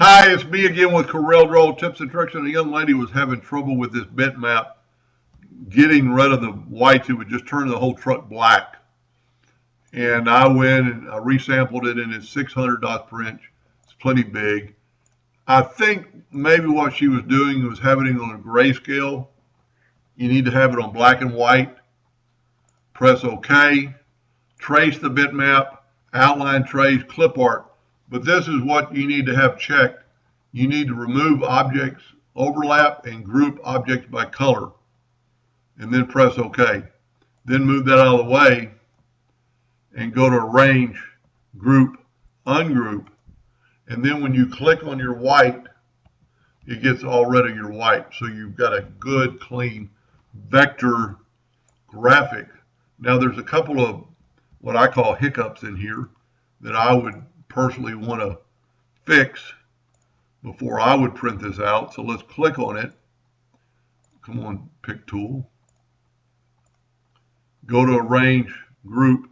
Hi, it's me again with Corel Draw Tips and Tricks, and a young lady was having trouble with this bitmap, getting rid of the whites. It would just turn the whole truck black. And I went and I resampled it, and it's 600 dots per inch. It's plenty big. I think maybe what she was doing was having it on a grayscale. You need to have it on black and white. Press OK. Trace the bitmap, outline trace, Clipart. But this is what you need to have checked. You need to remove objects, overlap, and group objects by color. And then press OK. Then move that out of the way and go to Arrange, Group, Ungroup. And then when you click on your white, it gets all rid of your white. So you've got a good, clean vector graphic. Now there's a couple of what I call hiccups in here that I would personally want to fix before I would print this out. So let's click on it. Come on, pick tool. Go to Arrange, Group.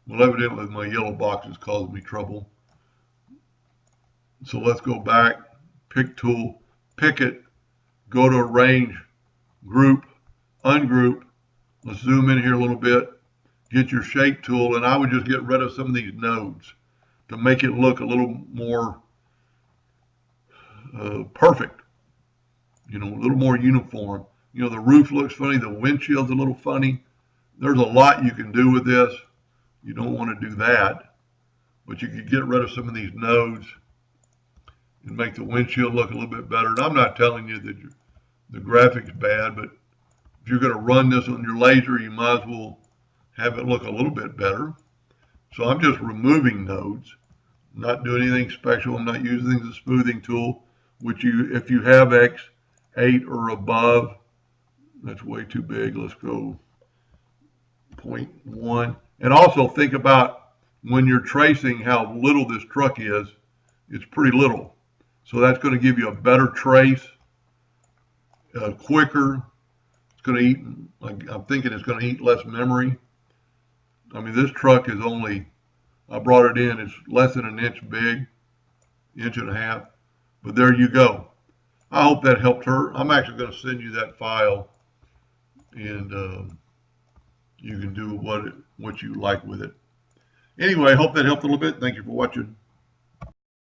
Well, evidently my yellow box is causing me trouble. So let's go back, pick tool, pick it, go to Arrange, Group, Ungroup. Let's zoom in here a little bit. Get your shape tool, and I would just get rid of some of these nodes to make it look a little more perfect, a little more uniform. The roof looks funny, the windshield's a little funny. There's a lot you can do with this. You don't want to do that, but you could get rid of some of these nodes and make the windshield look a little bit better. And I'm not telling you that the graphics bad, but if you're going to run this on your laser, you might as well have it look a little bit better. So I'm just removing nodes, not doing anything special. I'm not using the smoothing tool, which if you have X8 or above, that's way too big. Let's go 0.1. And also think about when you're tracing how little this truck is. It's pretty little. So that's going to give you a better trace, quicker. It's going to eat, I'm thinking it's going to eat less memory. I mean, this truck is only, I brought it in, it's less than an inch big, inch and a half. But there you go. I hope that helped her. I'm actually going to send you that file, and you can do what you like with it. Anyway, I hope that helped a little bit. Thank you for watching.